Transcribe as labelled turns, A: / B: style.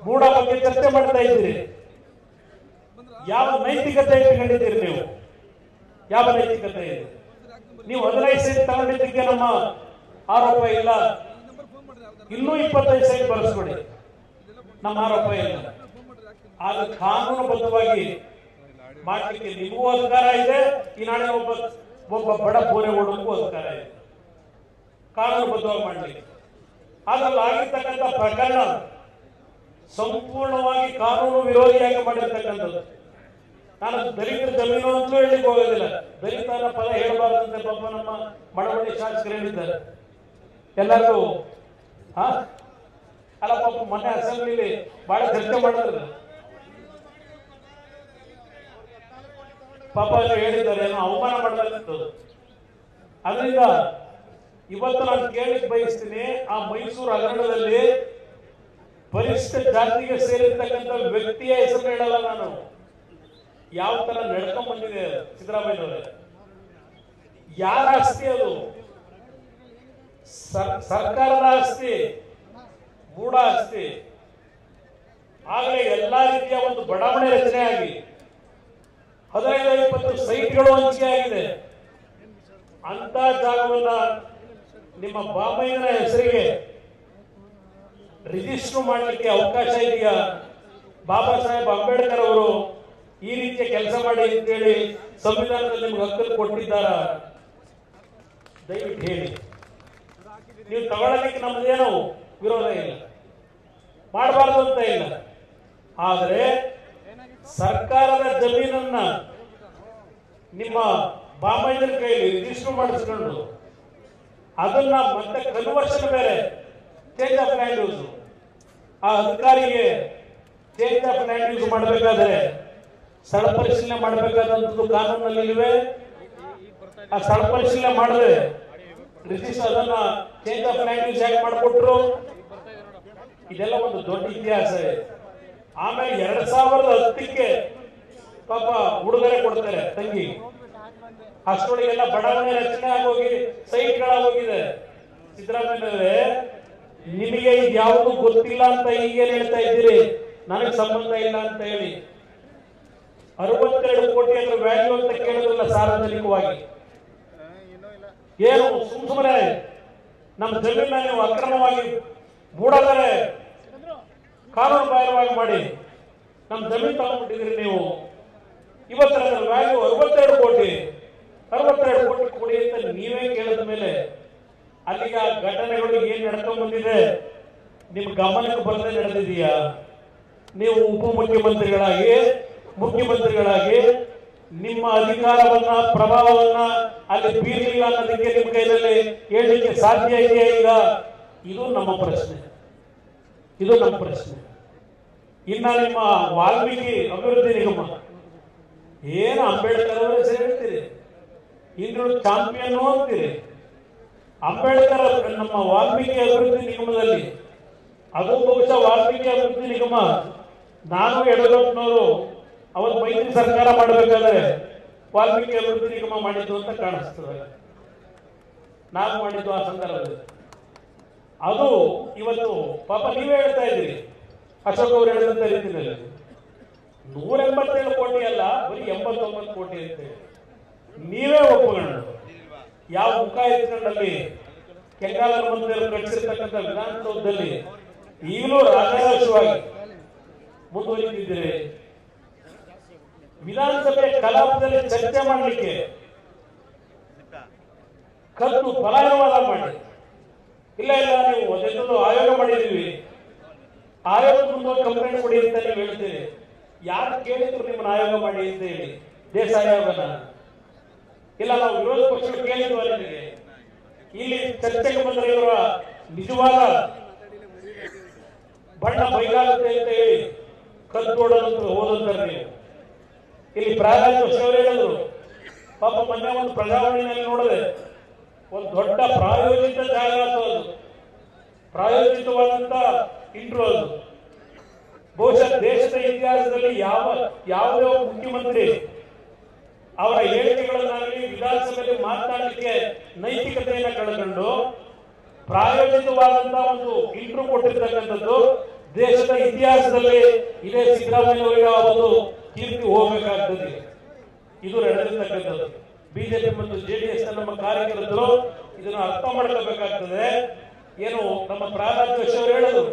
A: ಮೂಡ ಬಗ್ಗೆ ಚರ್ಚೆ ಮಾಡ್ತಾ ಇದ್ದೀರಿ. ಯಾವ ನೈತಿಕತೆ ಇಟ್ಕೊಂಡಿದ್ದೀರಿ ನೀವು? ಯಾವ ನೈತಿಕತೆ ಇದೆ? ನೀವು 15 ಸೈಟ್ ತಗೊಂಡಿದ್ದಕ್ಕೆ ನಮ್ಮ ಆರೋಪ ಇಲ್ಲ, ಇನ್ನೂ 25 ಸೈಟ್ ಬರೆಸ್ಕೊಡಿ, ನಮ್ಮ ಆರೋಪ ಇಲ್ಲ. ಆಗ ಕಾನೂನುಬದ್ಧವಾಗಿ ಮಾಡಲಿಕ್ಕೆ ನಿಮಗೂ ಅಧಿಕಾರ ಇದೆ, ಈ ನಾಳೆ ಒಬ್ಬ ಬಡ ಬೋರೆಗೌಡನಿಗೂ ಅಧಿಕಾರ ಇದೆ ಕಾನೂನುಬದ್ಧವಾಗಿ ಮಾಡಲಿಕ್ಕೆ. ಅದ್ರಲ್ಲಿ ಆಗಿರ್ತಕ್ಕಂಥ ಪ್ರಕರಣ ಸಂಪೂರ್ಣವಾಗಿ ಕಾನೂನು ವಿರೋಧಿಯಾಗಿ ಮಾಡಿರ್ತಕ್ಕಂಥದ್ದು. ನಾನು ದಲಿತರ ಜಮೀನು ಅಂತಲೂ ಹೇಳಲಿಕ್ಕೆ ಹೋಗೋದಿಲ್ಲ, ದಲಿತರ ಪದ ಹೇಳಬಾರದಂತೆ ಪಾಪ ನಮ್ಮ ಮಳವಳ್ಳಿ ಶಾಸಕರು ಹೇಳಿದ್ದಾರೆ ಎಲ್ಲರಿಗೂ. ಅಲ್ಲ ಪಾಪ ಮೊನ್ನೆ ಅಸೆಂಬ್ಲಿಲಿ ಬಹಳ ಚರ್ಚೆ ಮಾಡಿದ್ರು, ಪಾಪ ಹೇಳಿದ್ದಾರೆ ಏನೋ ಅವಮಾನ ಮಾಡಲಾಗಿತ್ತು. ಅದರಿಂದ ಇವತ್ತು ನಾನು ಕೇಳಲಿಕ್ಕೆ ಬಯಸ್ತೀನಿ, ಆ ಮೈಸೂರು ಹಗರಣದಲ್ಲಿ ಪರಿಶಿಷ್ಟ ಜಾತಿಗೆ ಸೇರಿರ್ತಕ್ಕಂಥ ವ್ಯಕ್ತಿಯ ಹೆಸರು ಹೇಳಲ್ಲ ನಾನು, ಯಾವ ತರ ನಡ್ಕೊಂಡ್ ಬಂದಿದೆ ಸಿದ್ದರಾಮಯ್ಯನವರೇ, ಯಾರ ಆಸ್ತಿ ಅದು? ಸರ್ಕಾರದ ಆಸ್ತಿ, ಮೂಢ ಆಸ್ತಿ. ಆಗಲೇ ಎಲ್ಲಾ ರೀತಿಯ ಒಂದು ಬಡಾವಣೆ ರಚನೆ ಆಗಿ 15-20 ಸೈಟ್ಗಳು ಹಂಚಿಕೆ ಆಗಿದೆ. ಅಂತ ಜಾಗವನ್ನ ನಿಮ್ಮ ಬಾಬಯ್ಯನ ಹೆಸರಿಗೆ ರಿಜಿಸ್ಟರ್ ಮಾಡಲಿಕ್ಕೆ ಅವಕಾಶ ಇದೆಯಾ? ಬಾಬಾ ಸಾಹೇಬ್ ಅಂಬೇಡ್ಕರ್ ಅವರು ಈ ರೀತಿಯ ಕೆಲಸ ಮಾಡಿ ಅಂತೇಳಿ ಸಂವಿಧಾನದಲ್ಲಿ ನಿಮ್ಗೆ ಹಕ್ಕನ್ನು ಕೊಟ್ಟಿದ್ದಾರ? ದಯವಿಟ್ಟು ಹೇಳಿ. ನೀವು ತಗೊಳ್ಳಲಿಕ್ಕೆ ನಮ್ದೇನು ವಿರೋಧ ಇಲ್ಲ, ಮಾಡಬಾರ್ದು ಅಂತ ಇಲ್ಲ. ಆದರೆ ಸರ್ಕಾರದ ಜಮೀನನ್ನ ನಿಮ್ಮ ಬಾಬಯ್ಯನ ಕೈಯಲ್ಲಿ ರಿಜಿಸ್ಟರ್ ಮಾಡಿಸ್ಕೊಂಡು ಅದನ್ನ ಮತ್ತೆ ಕನ್ವರ್ಷನ್ ಬೇರೆ, ಚೇಂಜ್ ಆಫ್ ಲ್ಯಾಂಡ್ ಯೂಸ್, ಆ ಅಧಿಕಾರಿಗೆ ಚೇಂಜ್ ಆಫ್ ಲ್ಯಾಂಡ್ ಯೂಸ್ ಮಾಡಬೇಕಾದ್ರೆ ಸ್ಥಳ ಪರಿಶೀಲನೆ ಮಾಡಬೇಕಾದಂಥದ್ದು ಕಾನೂನಲ್ಲಿ ಇವೆ. ಆ ಸ್ಥಳ ಪರಿಶೀಲನೆ ಮಾಡಿದ್ರೆ ರಿಜಿಸ್ಟರ್ ಅದನ್ನ ಚೇಂಜ್ ಆಫ್ ಲ್ಯಾಂಡ್ ಯೂಸ್ ಯಾಕೆ ಮಾಡಿಕೊಟ್ರು? ಇದೆಲ್ಲ ಒಂದು ದೊಡ್ಡ ಇತಿಹಾಸ ಇದೆ. ಆಮೇಲೆ 2010ಕ್ಕೆ ಪಾಪ ಉಡುಗೊರೆ ಕೊಡ್ತಾರೆ ತಂಗಿ, ಅಷ್ಟೊಳಗೆಲ್ಲ ಬಡಾವಣೆ ರಚನೆ ಆಗೋಗಿ ಸೈಟ್ಗಳಾಗೋಗಿದೆ. ಸಿದ್ದರಾಮಯ್ಯನವರೇ, ನಿಮಗೆ ಇದು ಯಾವುದು ಗೊತ್ತಿಲ್ಲ ಅಂತ ಈಗೇನು ಹೇಳ್ತಾ ಇದ್ದೀರಿ, ನನಗೆ ಸಂಬಂಧ ಇಲ್ಲ ಅಂತ ಹೇಳಿ. 62 ಕೋಟಿ ಅಂದ್ರೆ ವ್ಯಾಲ್ಯೂ ಅಂತ ಕೇಳೋದಿಲ್ಲ ಸಾರ್ವಜನಿಕವಾಗಿ. ಏನು ಸುಮ್ಮನೆ ನಮ್ಮ ಜಮೀನ ನೀವು ಅಕ್ರಮವಾಗಿ ಮೂಡದರೆ ಕಾನೂನು ಬಾಹಿರವಾಗಿ ಮಾಡಿ ನಮ್ಮ ಜಮೀನು ತಗೊಂಡ್ಬಿಟ್ಟಿದ್ರಿ ನೀವು. ಇವತ್ತರ ವ್ಯಾಲ್ಯೂ 62 ಕೋಟಿ ಕೊಡಿ ಅಂತ ನೀವೇ ಕೇಳಿದ ಮೇಲೆ ಅಲ್ಲಿಗ ಘಟನೆಗಳು ಏನ್ ನಡ್ಕೊಂಡ್ ಬಂದಿದೆ ನಿಮ್ ಗಮನಕ್ಕೆ ಬರದೆ ನಡೆದಿದೆಯಾ? ನೀವು ಮುಖ್ಯಮಂತ್ರಿಗಳಾಗಿ ನಿಮ್ಮ ಅಧಿಕಾರವನ್ನ ಪ್ರಭಾವವನ್ನ ಅಲ್ಲಿ ಬೀರಲಿಲ್ಲ ಅನ್ನೋದಕ್ಕೆ ನಿಮ್ಮ ಕೈಯಲ್ಲಿ ಹೇಳಲಿಕ್ಕೆ ಸಾಧ್ಯ ಇದೆಯಾ ಈಗ? ಇದು ನಮ್ಮ ಪ್ರಶ್ನೆ. ಇನ್ನ ನಿಮ್ಮ ವಾಲ್ಮೀಕಿ ಅಭಿವೃದ್ಧಿ ನಿಗಮ ಏನು ಅಂಬೇಡ್ಕರ್ ಅವರೇ ಸೇರ್ತೀರಿ, ಹಿಂದುಳಿದ ಚಾಂಪಿಯನ್ ಅಂತೀರಿ. ಅಂಬೇಡ್ಕರ್ ನಮ್ಮ ವಾಲ್ಮೀಕಿ ಅಭಿವೃದ್ಧಿ ನಿಗಮದಲ್ಲಿ, ಅದು ಬಹುಶಃ ವಾಲ್ಮೀಕಿ ಅಭಿವೃದ್ಧಿ ನಿಗಮ ನಾನು ಯಡಿಯೂರಪ್ಪನವರು ಅವತ್ತು ಮೈತ್ರಿ ಸರ್ಕಾರ ಮಾಡಬೇಕಾದ್ರೆ ವಾಲ್ಮೀಕಿ ಅಭಿವೃದ್ಧಿ ನಿಗಮ ಮಾಡಿದ್ದು ಅಂತ ಕಾಣಿಸ್ತದೆ. ನಾವು ಮಾಡಿದ್ದು ಆ ಸಂದರ್ಭದಲ್ಲಿ. ಅದು ಇವತ್ತು ಪಾಪ ನೀವೇ ಹೇಳ್ತಾ ಇದ್ದೀರಿ, ಅಶೋಕ್ ಅವರು ಹೇಳಿದಂತ ರೀತಿಯಲ್ಲಿ 187 ಕೋಟಿ ಅಲ್ಲ, ಬರೀ 89 ಕೋಟಿ ಅಂತ ನೀವೇ ಒಪ್ಪುಗಳು. ಯಾವ ಮುಖ ಎತ್ಕೊಂಡಲ್ಲಿ ಕೆಂಗಾಲರ ಮಂದಿರ ಕಟ್ಟಿಸಿರ್ತಕ್ಕಂಥ ವಿಧಾನಸೌಧದಲ್ಲಿ ಈಗಲೂ ರಾಜಾರೋಷವಾಗಿ ಮುಂದುವರಿತಿದ್ದೀರಿ. ವಿಧಾನಸಭೆ ಕಲಾಪದಲ್ಲಿ ಚರ್ಚೆ ಮಾಡಲಿಕ್ಕೆ ಕದ್ದು ಪಲಾಯನವಾದ ಮಾಡಿ, ಇಲ್ಲ ನೀವು ಅದೆಲ್ಲೂ ಆಯೋಗ ಮಾಡಿದೀವಿ, ಆಯೋಗದ ಮುಂದೆ ಕಂಪ್ಲೇಂಟ್ ಕೊಡಿ ಅಂತ ನೀವು ಹೇಳ್ತೀರಿ. ಯಾರು ಕೇಳಿದ್ರು ನಿಮ್ಮನ್ನ ಆಯೋಗ ಮಾಡಿ ಅಂತ ಹೇಳಿ, ದೇಶ ಆಯೋಗನ ಇಲ್ಲ ನಾವು ವಿರೋಧ ಪಕ್ಷಗಳು ಕೇಳಿದ್ವ ನಿಮಗೆ? ಇಲ್ಲಿ ಚರ್ಚೆಗೆ ಬಂದರೆ ಇವರ ನಿಜವಾದ ಬಣ್ಣ ಬೈಲಾಗುತ್ತೆ ಅಂತ ಹೇಳಿ ಕದ್ದೋಡೋದಂತ ಹೋದಂತಾರೆ ನೀವು. ಇಲ್ಲಿ ಪ್ರಹ್ಲಾದ್ ಜೋಶಿ ಅವರು ಹೇಳಿದ್ರು, ಪಾಪ ಮೊನ್ನೆ ಒಂದು ಪ್ರಜಾವಾಣಿಯಲ್ಲಿ ನೋಡಿದೆ, ಒಂದು ದೊಡ್ಡ ಪ್ರಾಯೋಜಿತ ಜಾಹೀರಾತು, ಅದು ಪ್ರಾಯೋಜಿತವಾದಂತ ಇಂಟ್ರೋ. ಅದು ಬಹುಶಃ ದೇಶದ ಇತಿಹಾಸದಲ್ಲಿ ಯಾವುದೇ ಮುಖ್ಯಮಂತ್ರಿ ಅವರ ಹೇಳಿಕೆಗಳನ್ನಾಗಲಿ ವಿಧಾನಸಭೆಯಲ್ಲಿ ಮಾತನಾಡಲಿಕ್ಕೆ ನೈತಿಕತೆಯನ್ನು ಕಳೆದುಕೊಂಡು ಪ್ರಾಯೋಜಿತವಾದಂತಹ ಒಂದು ಇಂಟ್ರೋ ಕೊಟ್ಟಿರ್ತಕ್ಕಂಥದ್ದು ದೇಶದ ಇತಿಹಾಸದಲ್ಲಿ ಇದೇ ಸಿದ್ದರಾಮಯ್ಯವರಿಗೆ ಆ ಒಂದು ಕೀರ್ತಿ ಹೋಗಬೇಕಾಗ್ತದೆ. ಇದು ನಡೆದಿರ್ತಕ್ಕಂಥದ್ದು. ಬಿಜೆಪಿ ಮತ್ತು ಜೆಡಿಎಸ್ ನಮ್ಮ ಕಾರ್ಯಕರ್ತರು ಇದನ್ನು ಅರ್ಥ ಮಾಡ್ಕೋಬೇಕಾಗ್ತದೆ. ಏನು ನಮ್ಮ ಪ್ರಾಂತಾಧ್ಯಕ್ಷರು ಹೇಳಿದ್ರು,